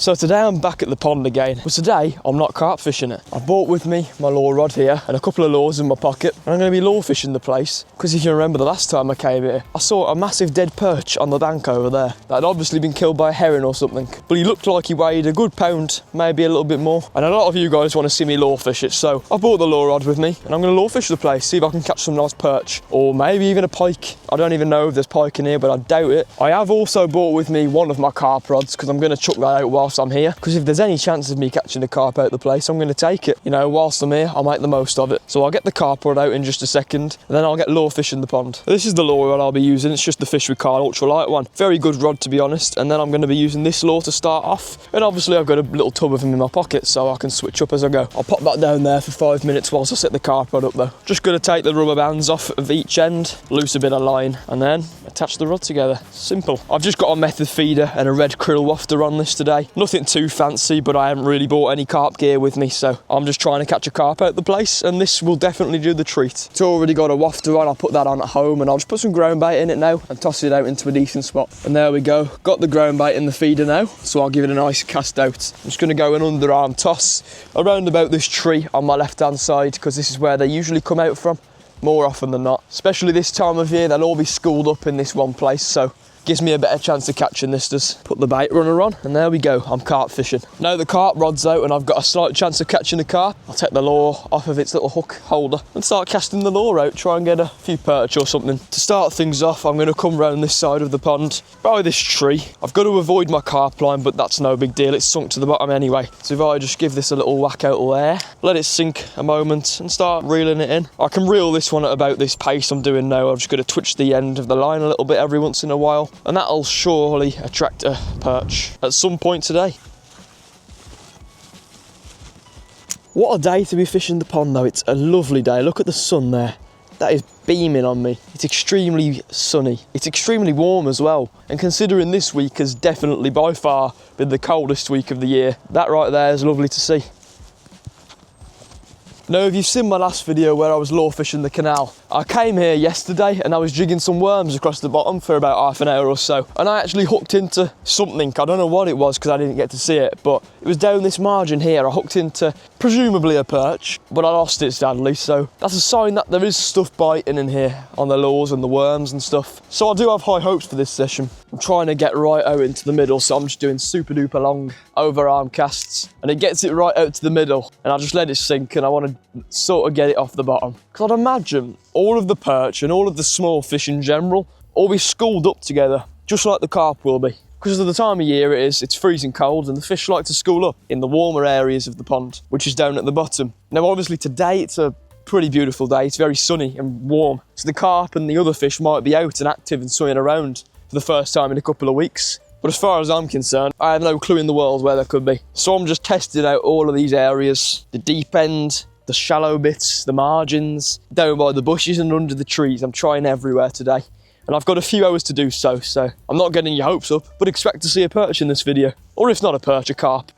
So today I'm back at the pond again, but today I'm not carp fishing it. I brought with me my lure rod here and a couple of lures in my pocket, and I'm going to be lure fishing the place, because if you remember the last time I came here, I saw a massive dead perch on the bank over there that had obviously been killed by a herring or something, but he looked like he weighed a good pound, maybe a little bit more, and a lot of you guys want to see me lure fish it, so I brought the lure rod with me and I'm going to lure fish the place, see if I can catch some nice perch, or maybe even a pike. I don't even know if there's pike in here, but I doubt it. I have also brought with me one of my carp rods, because I'm going to chuck that out whilst I'm here, because if there's any chance of me catching a carp out the place, I'm going to take it. You know, whilst I'm here, I'll make the most of it. So I'll get the carp rod out in just a second, and then I'll get lure fish in the pond. This is the lure rod I'll be using. It's just the Fish with Carl ultralight one. Very good rod, to be honest. And then I'm going to be using this lure to start off. And obviously I've got a little tub of them in my pocket, so I can switch up as I go. I'll pop that down there for 5 minutes whilst I set the carp rod up though. Just going to take the rubber bands off of each end, loose a bit of line, and then attach the rod together. Simple. I've just got a method feeder and a red krill wafter on this today. Nothing too fancy, but I haven't really bought any carp gear with me, so I'm just trying to catch a carp out the place, and this will definitely do the treat. It's already got a wafter on. I'll put that on at home, and I'll just put some ground bait in it now and toss it out into a decent spot. And there we go. Got the ground bait in the feeder now, so I'll give it a nice cast out. I'm just going to go an underarm toss around about this tree on my left hand side, because this is where they usually come out from more often than not. Especially this time of year, they'll all be schooled up in this one place, so gives me a better chance of catching this. Does. Put the bait runner on, and there we go. I'm carp fishing. Now the carp rod's out and I've got a slight chance of catching a carp, I'll take the lure off of its little hook holder and start casting the lure out, try and get a few perch or something. To start things off, I'm going to come round this side of the pond by this tree. I've got to avoid my carp line, but that's no big deal. It's sunk to the bottom anyway. So if I just give this a little whack out there, let it sink a moment and start reeling it in. I can reel this one at about this pace I'm doing now. I'm just going to twitch the end of the line a little bit every once in a while, and that'll surely attract a perch at some point today. What a day to be fishing the pond though. It's a lovely day. Look at the sun there. That is beaming on me. It's extremely sunny. It's extremely warm as well. And considering this week has definitely by far been the coldest week of the year, that right there is lovely to see. Now, if you've seen my last video where I was lure fishing the canal, I came here yesterday and I was jigging some worms across the bottom for about half an hour or so, and I actually hooked into something. I don't know what it was because I didn't get to see it, but it was down this margin here. I hooked into presumably a perch, but I lost it sadly, so that's a sign that there is stuff biting in here on the lures and the worms and stuff. So I do have high hopes for this session. I'm trying to get right out into the middle, so I'm just doing super duper long overarm casts, and it gets it right out to the middle, and I just let it sink, and I want to sort of get it off the bottom. Because I'd imagine all of the perch and all of the small fish in general all be schooled up together, just like the carp will be. Because of the time of year it is, it's freezing cold, and the fish like to school up in the warmer areas of the pond, which is down at the bottom. Now obviously today it's a pretty beautiful day. It's very sunny and warm, so the carp and the other fish might be out and active and swimming around for the first time in a couple of weeks. But as far as I'm concerned, I have no clue in the world where there could be. So I'm just testing out all of these areas, the deep end, the shallow bits, the margins, down by the bushes and under the trees. I'm trying everywhere today. And I've got a few hours to do so I'm not getting your hopes up, but expect to see a perch in this video. Or if not a perch, a carp.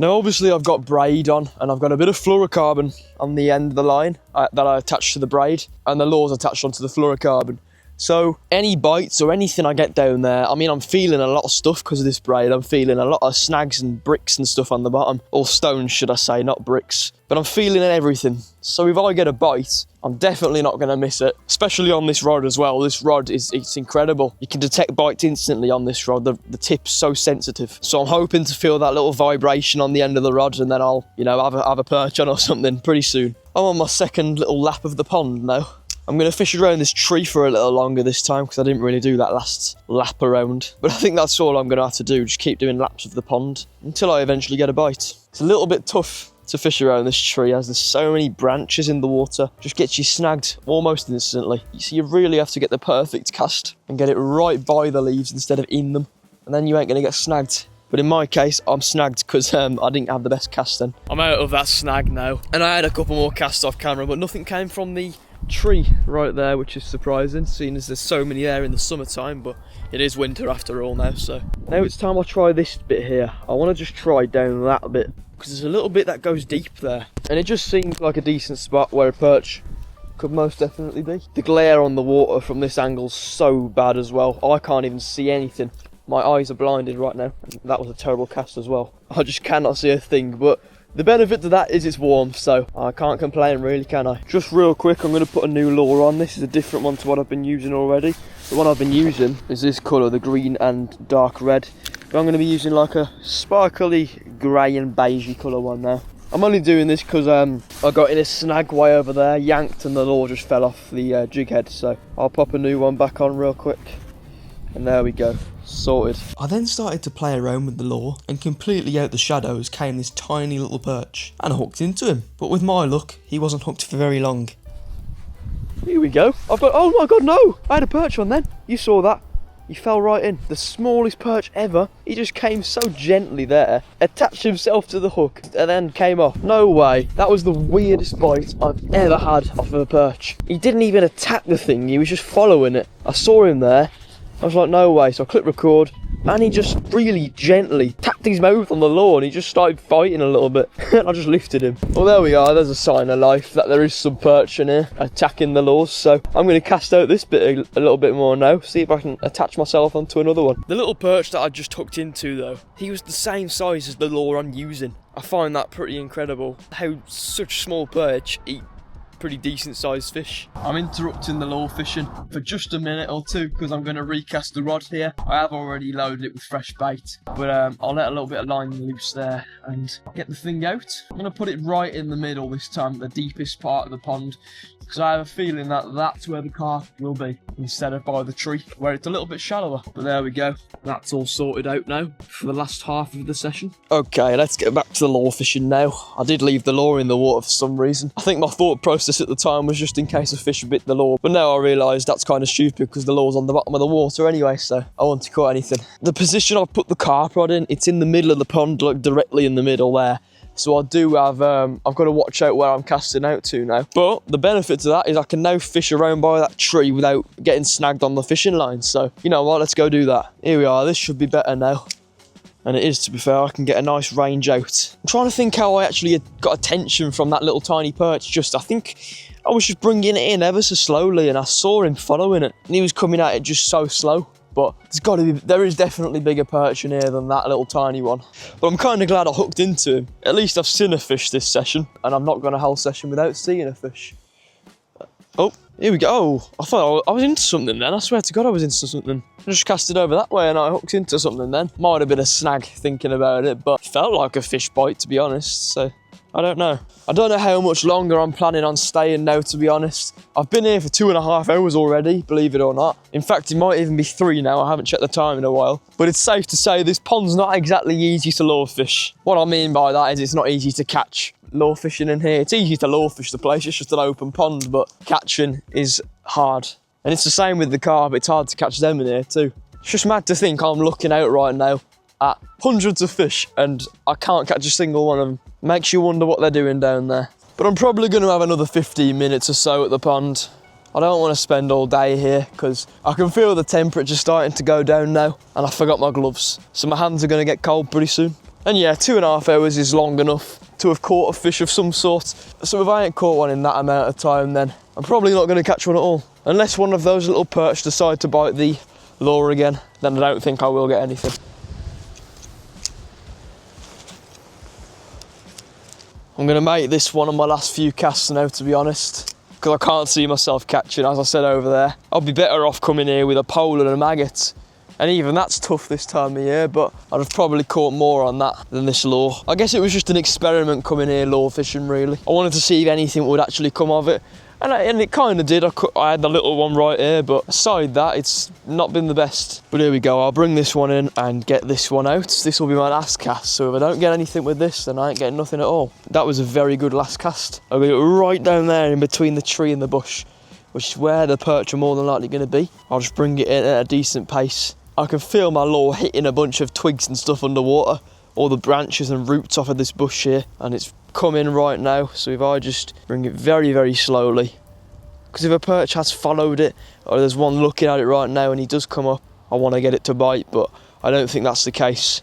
Now obviously I've got braid on, and I've got a bit of fluorocarbon on the end of the line that I attach to the braid, and the lure's attached onto the fluorocarbon. So any bites or anything I get down there, I mean, I'm feeling a lot of stuff because of this braid. I'm feeling a lot of snags and bricks and stuff on the bottom, or stones should I say, not bricks, but I'm feeling everything. So if I get a bite, I'm definitely not going to miss it, especially on this rod as well. This rod it's incredible. You can detect bites instantly on this rod. The tip's so sensitive. So I'm hoping to feel that little vibration on the end of the rod, and then I'll, you know, have a perch on or something pretty soon. I'm on my second little lap of the pond now. I'm going to fish around this tree for a little longer this time, because I didn't really do that last lap around. But I think that's all I'm going to have to do, just keep doing laps of the pond until I eventually get a bite. It's a little bit tough to fish around this tree as there's so many branches in the water. Just gets you snagged almost instantly. So you really have to get the perfect cast and get it right by the leaves instead of in them, and then you ain't going to get snagged. But in my case, I'm snagged because I didn't have the best cast then. I'm out of that snag now, and I had a couple more casts off camera, but nothing came from the tree right there, which is surprising, seeing as there's so many there in the summertime, but it is winter after all now. So now it's time I try this bit here. I want to just try down that bit, because there's a little bit that goes deep there, and it just seems like a decent spot where a perch could most definitely be. The glare on the water from this angle's so bad as well. I can't even see anything. My eyes are blinded right now. That was a terrible cast as well. I just cannot see a thing, but the benefit to that is it's warm, so I can't complain really, can I? Just real quick, I'm going to put a new lure on. This is a different one to what I've been using already. The one I've been using is this colour, the green and dark red. But I'm going to be using like a sparkly grey and beigey colour one now. I'm only doing this because I got in a snag way over there, yanked, and the lure just fell off the jig head. So I'll pop a new one back on real quick. And there we go. Sorted. I then started to play around with the lure, and completely out the shadows came this tiny little perch, and I hooked into him. But with my luck, he wasn't hooked for very long. Here we go. I've got, oh my god, no! I had a perch on then. You saw that. He fell right in. The smallest perch ever. He just came so gently there, attached himself to the hook, and then came off. No way. That was the weirdest bite I've ever had off of a perch. He didn't even attack the thing, he was just following it. I saw him there. I was like, no way. So I clicked record, and he just really gently tapped his mouth on the lure, and he just started fighting a little bit. And I just lifted him. Well, there we are. There's a sign of life that there is some perch in here attacking the lures. So I'm going to cast out this bit a little bit more now, see if I can attach myself onto another one. The little perch that I just hooked into, though, he was the same size as the lure I'm using. I find that pretty incredible. How such small perch eat pretty decent sized fish. I'm interrupting the lure fishing for just a minute or two because I'm going to recast the rod here. I have already loaded it with fresh bait, but I'll let a little bit of line loose there and get the thing out. I'm going to put it right in the middle this time, the deepest part of the pond, because I have a feeling that that's where the carp will be instead of by the tree where it's a little bit shallower. But there we go. That's all sorted out now for the last half of the session. Okay, let's get back to the lure fishing now. I did leave the lure in the water for some reason. I think my thought process at the time was just in case a fish bit the lure, but now I realise that's kind of stupid because the lure's on the bottom of the water anyway, so I won't caught anything. The position I've put the carp rod in, it's in the middle of the pond, like directly in the middle there. So I do have, I've got to watch out where I'm casting out to now. But the benefit to that is I can now fish around by that tree without getting snagged on the fishing line. So, you know what, let's go do that. Here we are, this should be better now. And it is, to be fair. I can get a nice range out. I'm trying to think how I actually got attention from that little tiny perch. I think I was just bringing it in ever so slowly and I saw him following it. And he was coming at it just so slow. But there is definitely bigger perch in here than that little tiny one. But I'm kind of glad I hooked into him. At least I've seen a fish this session, and I've not gone a whole session without seeing a fish. Oh, here we go. Oh, I thought I was into something then. I swear to God I was into something. I just cast it over that way and I hooked into something then. Might have been a snag thinking about it, but it felt like a fish bite, to be honest. So I don't know. I don't know how much longer I'm planning on staying now, to be honest. I've been here for 2.5 hours already, believe it or not. In fact, it might even be 3 now. I haven't checked the time in a while. But it's safe to say this pond's not exactly easy to lure fish. What I mean by that is it's not easy to catch lure fishing in here. It's easy to lure fish the place. It's just an open pond, but catching is hard. And it's the same with the carp. It's hard to catch them in here too. It's just mad to think I'm looking out right now at hundreds of fish and I can't catch a single one of them. Makes you wonder what they're doing down there. But I'm probably going to have another 15 minutes or so at the pond. I don't want to spend all day here because I can feel the temperature starting to go down now and I forgot my gloves. So my hands are going to get cold pretty soon. And yeah, 2.5 hours is long enough to have caught a fish of some sort. So if I ain't caught one in that amount of time, then I'm probably not going to catch one at all. Unless one of those little perch decide to bite the lure again, then I don't think I will get anything. I'm going to make this one of my last few casts now, to be honest, because I can't see myself catching, as I said over there. I'll be better off coming here with a pole and a maggot. And even that's tough this time of year, but I'd have probably caught more on that than this lure. I guess it was just an experiment coming here lure fishing, really. I wanted to see if anything would actually come of it. And it kind of did. I had the little one right here, but aside that, it's not been the best. But here we go. I'll bring this one in and get this one out. This will be my last cast, so if I don't get anything with this, then I ain't getting nothing at all. That was a very good last cast. I'll get it right down there in between the tree and the bush, which is where the perch are more than likely going to be. I'll just bring it in at a decent pace. I can feel my lure hitting a bunch of twigs and stuff underwater, all the branches and roots off of this bush here, and it's coming right now. So if I just bring it very, very slowly, because if a perch has followed it, or there's one looking at it right now and he does come up, I want to get it to bite, but I don't think that's the case.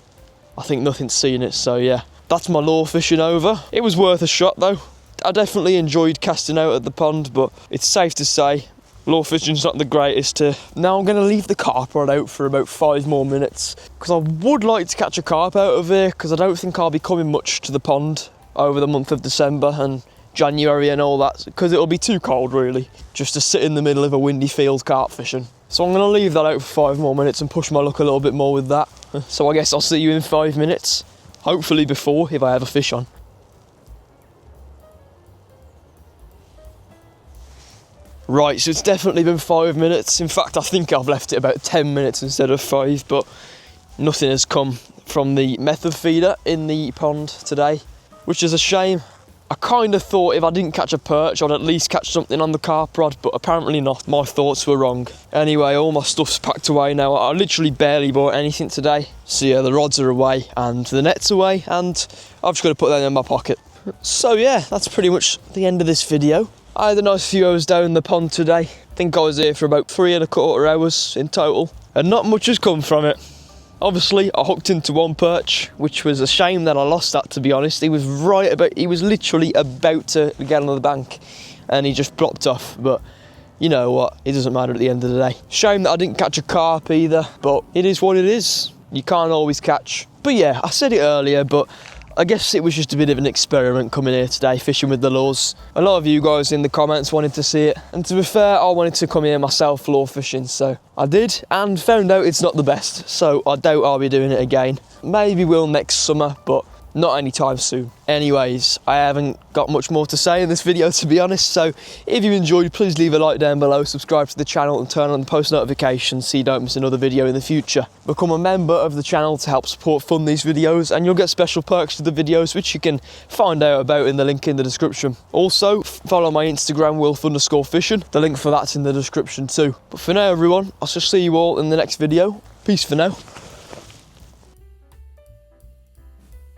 I think nothing's seen it, so yeah. That's my lure fishing over. It was worth a shot though. I definitely enjoyed casting out at the pond, but it's safe to say lure fishing's not the greatest here. Now I'm going to leave the carp rod out for about 5 more minutes, because I would like to catch a carp out of here, because I don't think I'll be coming much to the pond over the month of December and January and all that, because it'll be too cold really just to sit in the middle of a windy field carp fishing. So I'm going to leave that out for 5 more minutes and push my luck a little bit more with that. So I guess I'll see you in 5 minutes, hopefully before, if I have a fish on. Right, so it's definitely been 5 minutes. In fact, I think I've left it about 10 minutes instead of 5, but nothing has come from the method feeder in the pond today, which is a shame. I kind of thought if I didn't catch a perch, I'd at least catch something on the carp rod, but apparently not. My thoughts were wrong. Anyway, all my stuff's packed away now. I literally barely bought anything today. So yeah, the rods are away and the net's away, and I've just got to put that in my pocket. So yeah, that's pretty much the end of this video. I had a nice few hours down the pond today. I think I was here for about 3¼ hours in total, and not much has come from it. Obviously, I hooked into one perch, which was a shame that I lost that, to be honest. He was literally about to get on the bank, and he just dropped off. But you know what? It doesn't matter at the end of the day. Shame that I didn't catch a carp either, but it is what it is. You can't always catch. But yeah, I said it earlier, but I guess it was just a bit of an experiment coming here today, fishing with the lures. A lot of you guys in the comments wanted to see it, and to be fair, I wanted to come here myself lure fishing, so I did, and found out it's not the best, so I doubt I'll be doing it again. Maybe will next summer, but not anytime soon. Anyways, I haven't got much more to say in this video, to be honest, so if you enjoyed, please leave a like down below, subscribe to the channel and turn on the post notifications so you don't miss another video in the future. Become a member of the channel to help fund these videos, and you'll get special perks to the videos, which you can find out about in the link in the description. Also, follow my Instagram, Wilf_fishing. The link for that's in the description too. But for now, everyone, I'll just see you all in the next video. Peace for now.